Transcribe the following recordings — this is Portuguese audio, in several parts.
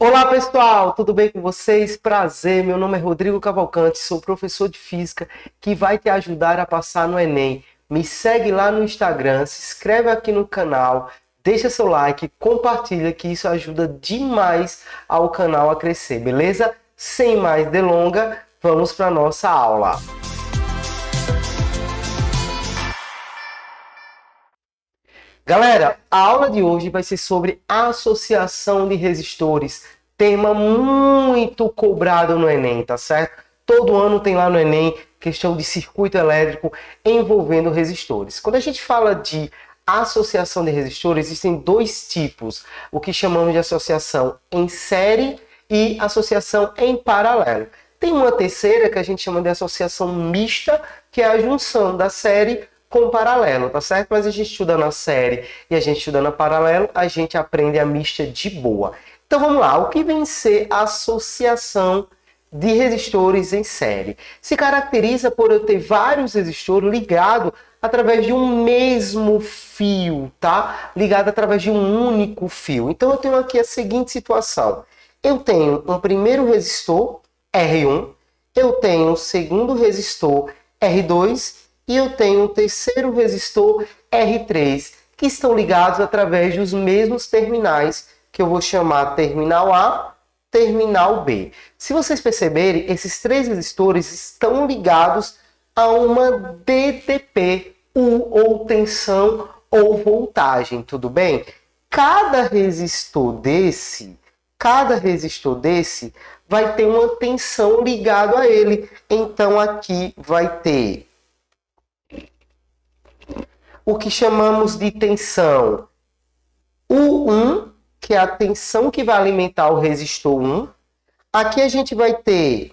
Olá pessoal, tudo bem com vocês? Prazer, meu nome é Rodrigo Cavalcante, sou professor de Física que vai te ajudar a passar no Enem. Me segue lá no Instagram, se inscreve aqui no canal, deixa seu like, compartilha que isso ajuda demais ao canal a crescer, beleza? Sem mais delongas, vamos para a nossa aula. Galera, a aula de hoje vai ser sobre associação de resistores, tema muito cobrado no Enem, tá certo? Todo ano tem lá no Enem questão de circuito elétrico envolvendo resistores. Quando a gente fala de associação de resistores, existem dois tipos, o que chamamos de associação em série e associação em paralelo. Tem uma terceira que a gente chama de associação mista, que é a junção da série com paralelo, tá certo? Mas a gente estuda na série e a gente estuda na paralelo, a gente aprende a mista de boa. Então vamos lá, o que vem ser a associação de resistores em série? Se caracteriza por eu ter vários resistores ligados através de um mesmo fio, tá? Ligado através de um único fio. Então eu tenho aqui a seguinte situação. Eu tenho um primeiro resistor, R1, eu tenho um segundo resistor, R2, e eu tenho um terceiro resistor, R3, que estão ligados através dos mesmos terminais, que eu vou chamar terminal A, terminal B. Se vocês perceberem, esses três resistores estão ligados a uma DTP, ou tensão ou voltagem, tudo bem? Cada resistor desse vai ter uma tensão ligada a ele. Então aqui vai ter o que chamamos de tensão U1, que é a tensão que vai alimentar o resistor 1. Aqui a gente vai ter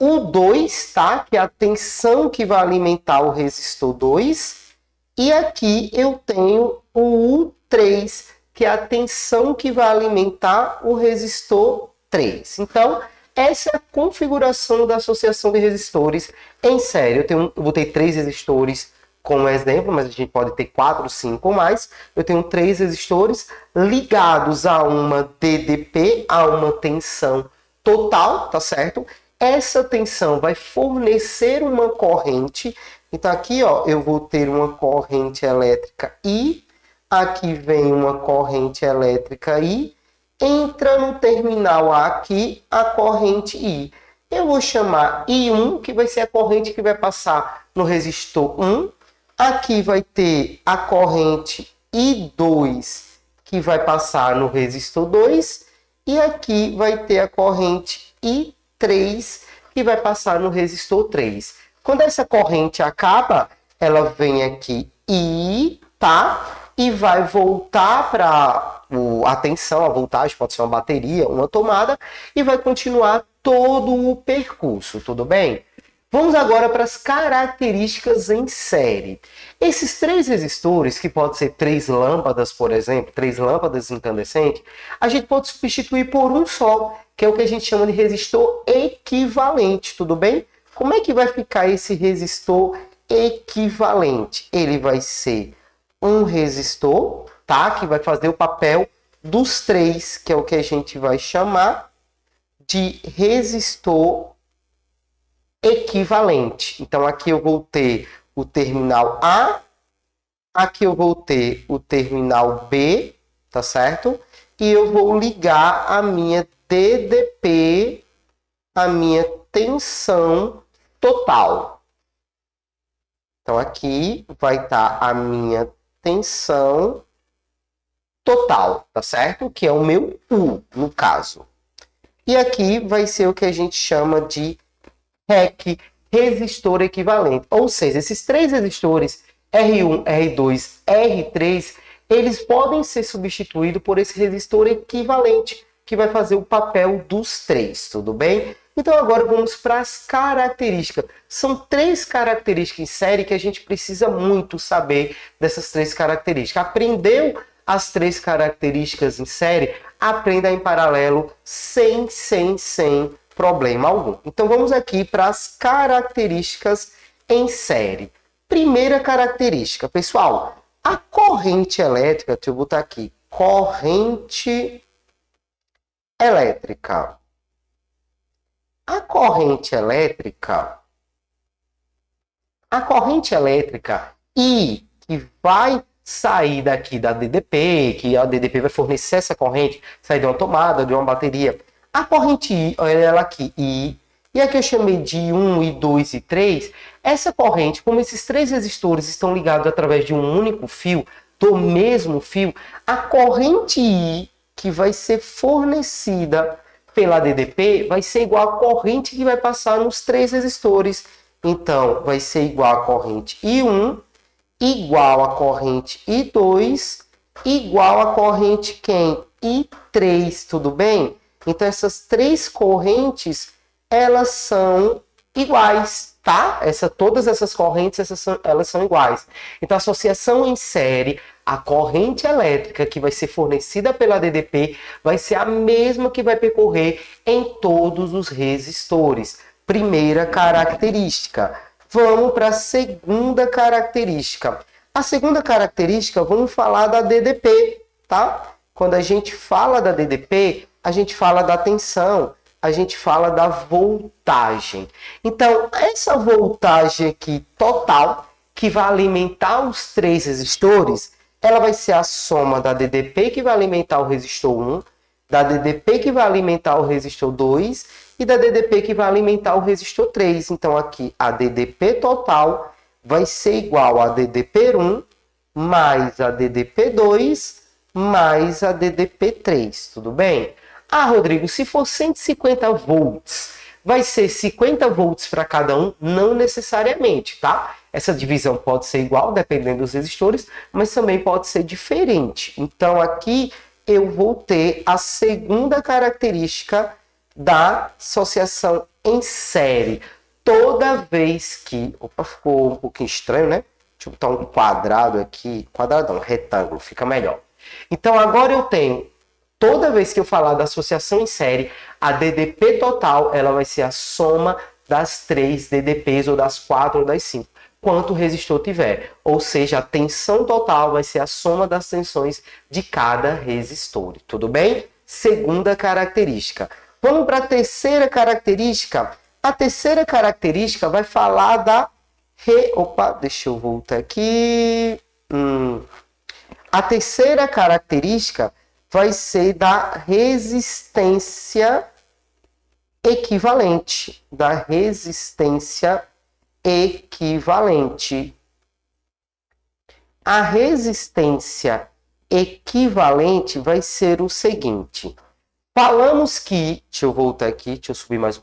U2, tá? Que é a tensão que vai alimentar o resistor 2. E aqui eu tenho o U3, que é a tensão que vai alimentar o resistor 3. Então, essa é a configuração da associação de resistores em série. Eu botei 3 resistores como exemplo, mas a gente pode ter 4, 5 ou mais. Eu tenho 3 resistores ligados a uma DDP, a uma tensão total, tá certo? Essa tensão vai fornecer uma corrente. Então aqui, ó, eu vou ter uma corrente elétrica I, aqui vem uma corrente elétrica I, entra no terminal A aqui a corrente I. Eu vou chamar I1, que vai ser a corrente que vai passar no resistor 1. Aqui vai ter a corrente I2, que vai passar no resistor 2. E aqui vai ter a corrente I3, que vai passar no resistor 3. Quando essa corrente acaba, ela vem aqui I, tá? E vai voltar para a tensão, a voltagem, pode ser uma bateria, uma tomada, e vai continuar todo o percurso, tudo bem? Vamos agora para as características em série. Esses 3 resistores, que podem ser 3 lâmpadas, por exemplo, 3 lâmpadas incandescentes, a gente pode substituir por um só, que é o que a gente chama de resistor equivalente, tudo bem? Como é que vai ficar esse resistor equivalente? Ele vai ser um resistor, tá? Que vai fazer o papel dos 3, que é o que a gente vai chamar de resistor equivalente. Então aqui eu vou ter o terminal A, aqui eu vou ter o terminal B, tá certo? E eu vou ligar a minha DDP, a minha tensão total. Então aqui vai estar a minha tensão total, tá certo? Que é o meu U, no caso. E aqui vai ser o que a gente chama de REC, resistor equivalente. Ou seja, esses 3 resistores, R1, R2, R3, eles podem ser substituídos por esse resistor equivalente, que vai fazer o papel dos 3, tudo bem? Então agora vamos para as características. São 3 características em série que a gente precisa muito saber dessas 3 características. Aprendeu as 3 características em série? Aprenda em paralelo sem problema algum. Então vamos aqui para as características em série. Primeira característica, pessoal, a corrente elétrica, deixa eu botar aqui, corrente elétrica. A corrente elétrica e que vai sair daqui da DDP, que a DDP vai fornecer essa corrente, sair de uma tomada, de uma bateria. A corrente I, olha ela aqui, I, e aqui eu chamei de I1, I2 e I3. Essa corrente, como esses três resistores estão ligados através de um único fio, do mesmo fio, a corrente I, que vai ser fornecida pela DDP, vai ser igual à corrente que vai passar nos três resistores. Então, vai ser igual à corrente I1, igual à corrente I2, igual à corrente quem? I3, tudo bem? Então, essas três correntes, elas são iguais, tá? Todas essas correntes, elas são iguais. Então, a associação em série, a corrente elétrica que vai ser fornecida pela DDP, vai ser a mesma que vai percorrer em todos os resistores. Primeira característica. Vamos para a segunda característica. A segunda característica, vamos falar da DDP, tá? Quando a gente fala da DDP, a gente fala da tensão, a gente fala da voltagem. Então, essa voltagem aqui total, que vai alimentar os três resistores, ela vai ser a soma da DDP que vai alimentar o resistor 1, da DDP que vai alimentar o resistor 2 e da DDP que vai alimentar o resistor 3. Então, aqui, a DDP total vai ser igual a DDP 1 mais a DDP 2 mais a DDP 3. Tudo bem? Ah, Rodrigo, se for 150 volts, vai ser 50 volts para cada um? Não necessariamente, tá? Essa divisão pode ser igual, dependendo dos resistores, mas também pode ser diferente. Então, aqui eu vou ter a segunda característica da associação em série. Toda vez que... Opa, ficou um pouquinho estranho, né? Deixa eu botar um quadrado aqui. Quadrado não, retângulo, fica melhor. Então, agora eu tenho... Toda vez que eu falar da associação em série, a DDP total ela vai ser a soma das 3 DDPs, ou das 4 ou das 5, quanto o resistor tiver. Ou seja, a tensão total vai ser a soma das tensões de cada resistor. Tudo bem? Segunda característica. Vamos para a terceira característica. A terceira característica vai falar da... Opa, deixa eu voltar aqui. A terceira característica vai ser da resistência equivalente. Da resistência equivalente. A resistência equivalente vai ser o seguinte. Falamos que... Deixa eu voltar aqui, deixa eu subir mais um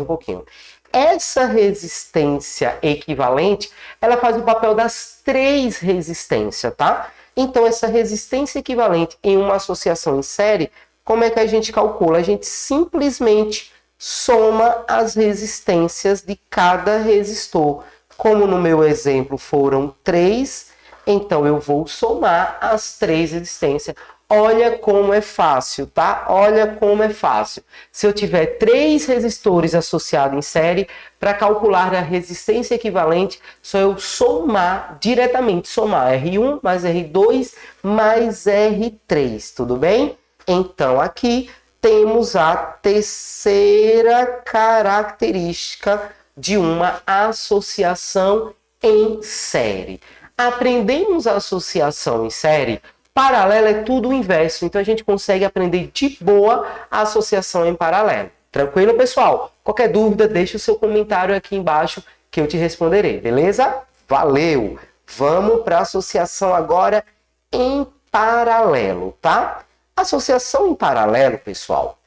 pouquinho. Essa resistência equivalente, ela faz o papel das 3 resistências, tá? Então, essa resistência equivalente em uma associação em série, como é que a gente calcula? A gente simplesmente soma as resistências de cada resistor. Como no meu exemplo foram 3, então eu vou somar as 3 resistências. Olha como é fácil, tá? Olha como é fácil. Se eu tiver 3 resistores associados em série, para calcular a resistência equivalente, só eu somar diretamente, somar R1 mais R2 mais R3, tudo bem? Então, aqui temos a terceira característica de uma associação em série. Aprendemos a associação em série. Paralelo é tudo o inverso, então a gente consegue aprender de boa a associação em paralelo. Tranquilo, pessoal? Qualquer dúvida, deixa o seu comentário aqui embaixo que eu te responderei, beleza? Valeu! Vamos para a associação agora em paralelo, tá? Associação em paralelo, pessoal,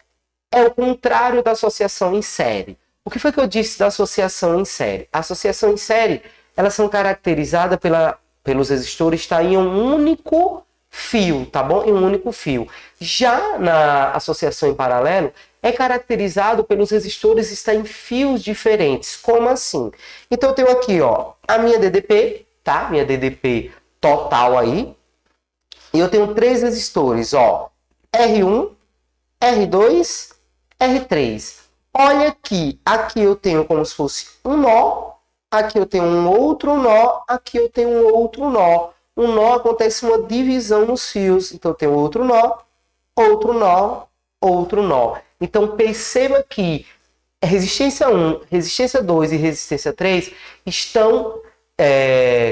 é o contrário da associação em série. O que foi que eu disse da associação em série? A associação em série, elas são caracterizadas pelos resistores estar em um único fio, tá bom? Em um único fio. Já na associação em paralelo, é caracterizado pelos resistores estar em fios diferentes. Como assim? Então, eu tenho aqui, ó, a minha DDP, tá? Minha DDP total aí. E eu tenho 3 resistores, ó. R1, R2, R3. Olha aqui. Aqui eu tenho como se fosse um nó. Aqui eu tenho um outro nó. Aqui eu tenho um outro nó. Um nó acontece uma divisão nos fios. Então, eu tenho outro nó, outro nó, outro nó. Então, perceba que resistência 1, resistência 2 e resistência 3 estão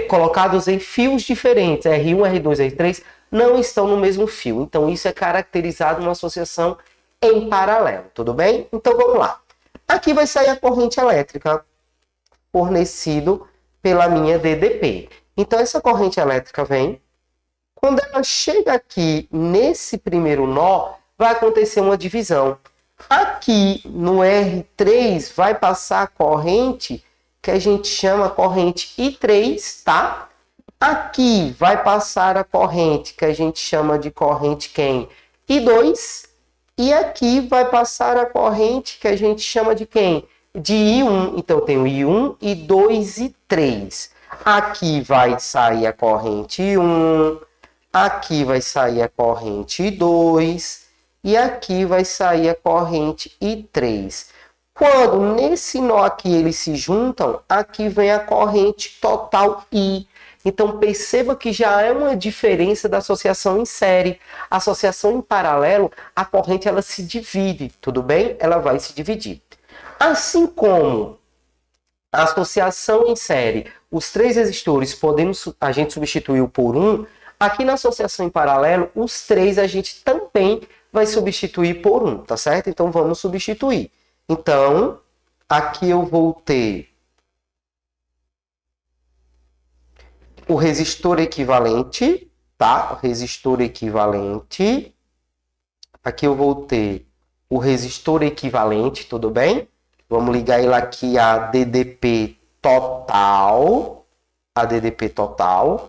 colocados em fios diferentes. R1, R2, R3 não estão no mesmo fio. Então, isso é caracterizado uma associação em paralelo, tudo bem? Então, vamos lá. Aqui vai sair a corrente elétrica fornecido pela minha DDP. Então, essa corrente elétrica vem. Quando ela chega aqui nesse primeiro nó, vai acontecer uma divisão. Aqui no R3 vai passar a corrente que a gente chama corrente I3, tá? Aqui vai passar a corrente que a gente chama de corrente quem? I2. E aqui vai passar a corrente que a gente chama de quem? De I1. Então, eu tenho I1, I2 e 3. Aqui vai sair a corrente I1. Aqui vai sair a corrente I2 e aqui vai sair a corrente I3. Quando nesse nó aqui eles se juntam, aqui vem a corrente total I. Então perceba que já é uma diferença da associação em série. A associação em paralelo, a corrente ela se divide, tudo bem? Ela vai se dividir. Assim como a associação em série, os 3 resistores a gente substituiu por 1, aqui na associação em paralelo, os 3 a gente também vai substituir por 1, tá certo? Então, vamos substituir. Então, aqui eu vou ter o resistor equivalente, tá? O resistor equivalente. Aqui eu vou ter o resistor equivalente, tudo bem? Vamos ligar ele aqui a DDP total. A DDP total.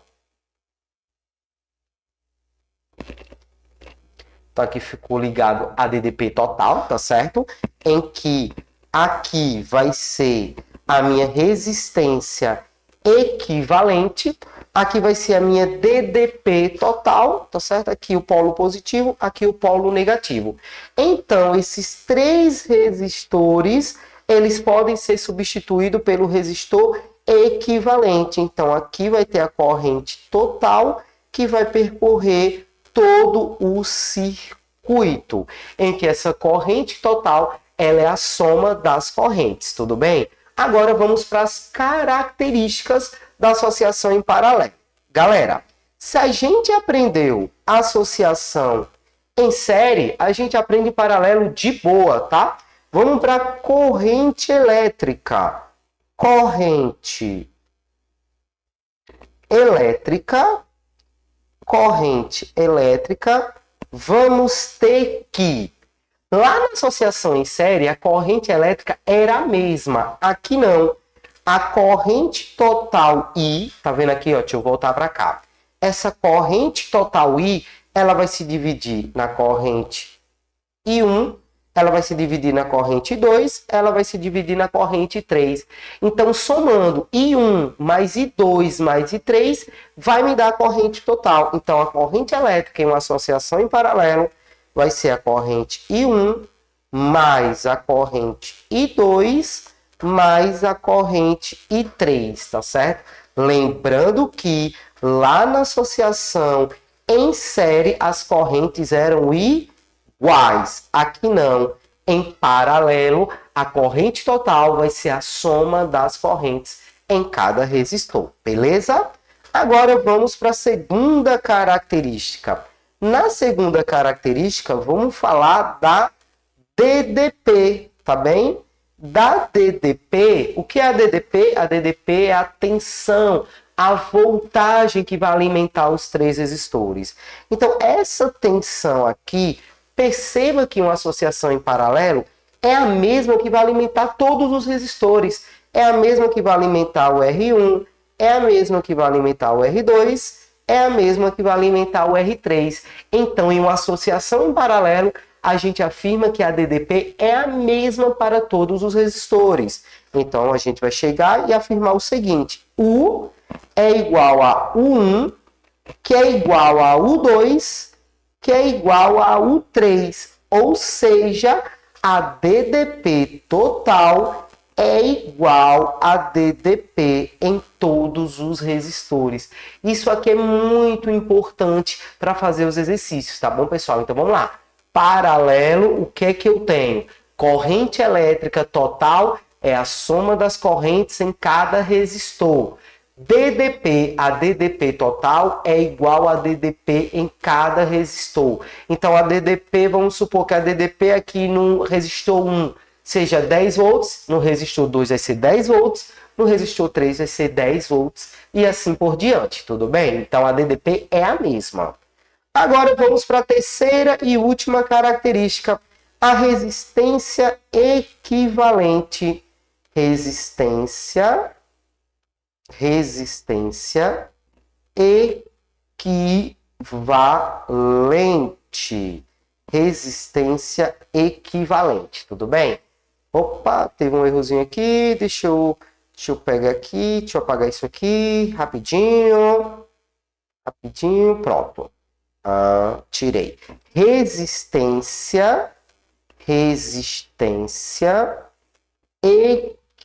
Então, aqui ficou ligado a DDP total, tá certo? Em que aqui vai ser a minha resistência equivalente. Aqui vai ser a minha DDP total, tá certo? Aqui o polo positivo, aqui o polo negativo. Então, esses 3 resistores, eles podem ser substituídos pelo resistor equivalente. Então, aqui vai ter a corrente total que vai percorrer todo o circuito, em que essa corrente total ela é a soma das correntes, tudo bem? Agora vamos para as características da associação em paralelo. Galera, se a gente aprendeu associação em série, a gente aprende em paralelo de boa, tá? Vamos para a corrente elétrica. Corrente elétrica, vamos ter que, lá na associação em série, a corrente elétrica era a mesma. Aqui não. A corrente total I, tá vendo aqui, ó, deixa eu voltar para cá. Essa corrente total I, ela vai se dividir na corrente I1, ela vai se dividir na corrente 2, ela vai se dividir na corrente 3. Então, somando I1 mais I2 mais I3, vai me dar a corrente total. Então, a corrente elétrica em uma associação em paralelo vai ser a corrente I1 mais a corrente I2 mais a corrente I3, tá certo? Lembrando que lá na associação em série, as correntes eram iguais. Aqui não. Em paralelo, a corrente total vai ser a soma das correntes em cada resistor. Beleza? Agora vamos para a segunda característica. Na segunda característica, vamos falar da DDP, tá bem? Da DDP, o que é a DDP? A DDP é a tensão, a voltagem que vai alimentar os 3 resistores. Então, essa tensão aqui, perceba que uma associação em paralelo é a mesma que vai alimentar todos os resistores. É a mesma que vai alimentar o R1, é a mesma que vai alimentar o R2, é a mesma que vai alimentar o R3. Então, em uma associação em paralelo, a gente afirma que a DDP é a mesma para todos os resistores. Então, a gente vai chegar e afirmar o seguinte: U é igual a U1, que é igual a U2, que é igual a U3. Ou seja, a DDP total é igual a DDP em todos os resistores. Isso aqui é muito importante para fazer os exercícios, tá bom, pessoal? Então, vamos lá. paralelo, o que é que eu tenho? Corrente elétrica total é a soma das correntes em cada resistor. DDP, a DDP total é igual a DDP em cada resistor. Então, a DDP, vamos supor que a DDP aqui no resistor 1 seja 10 volts, no resistor 2 vai ser 10 volts, no resistor 3 vai ser 10 volts e assim por diante, tudo bem? Então, a DDP é a mesma. Agora, vamos para a terceira e última característica, a resistência equivalente. Resistência equivalente. Resistência equivalente, tudo bem? Opa, teve um errozinho aqui, deixa eu pegar aqui, deixa eu apagar isso aqui, rapidinho, pronto. Tirei. Resistência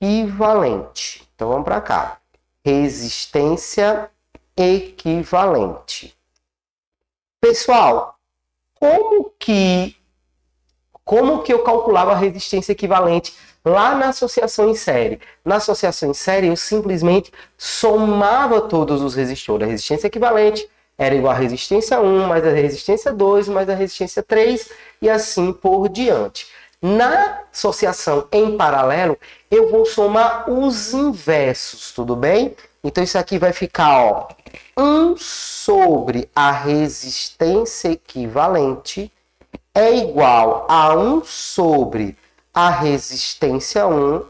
equivalente. Então, vamos para cá. Resistência equivalente. Pessoal, como que eu calculava a resistência equivalente lá na associação em série? Na associação em série, eu simplesmente somava todos os resistores. A resistência equivalente era igual a resistência 1, mais a resistência 2, mais a resistência 3, e assim por diante. Na associação em paralelo, eu vou somar os inversos, tudo bem? Então, isso aqui vai ficar, ó, 1 sobre a resistência equivalente é igual a 1 sobre a resistência 1,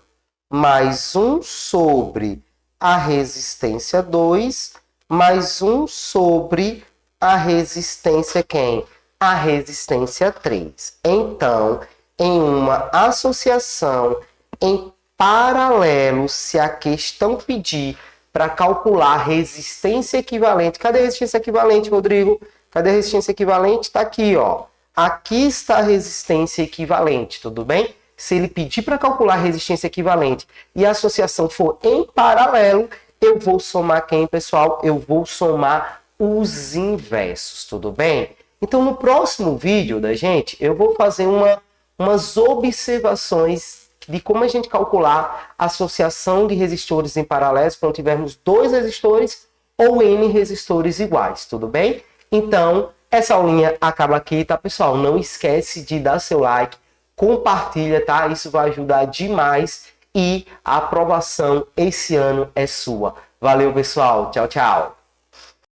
mais 1 sobre a resistência 2, mais 1 sobre a resistência quem? A resistência 3. Então, em uma associação em paralelo, se a questão pedir para calcular resistência equivalente. Cadê a resistência equivalente, Rodrigo? Cadê a resistência equivalente? Está aqui, ó. Aqui está a resistência equivalente, tudo bem? Se ele pedir para calcular resistência equivalente e a associação for em paralelo, eu vou somar quem, pessoal? Eu vou somar os inversos, tudo bem? Então, no próximo vídeo da gente, eu vou fazer umas observações de como a gente calcular a associação de resistores em paralelo quando tivermos 2 resistores ou N resistores iguais, tudo bem? Então, essa aulinha acaba aqui, tá, pessoal? Não esquece de dar seu like, compartilha, tá? Isso vai ajudar demais e a aprovação esse ano é sua. Valeu, pessoal. Tchau, tchau.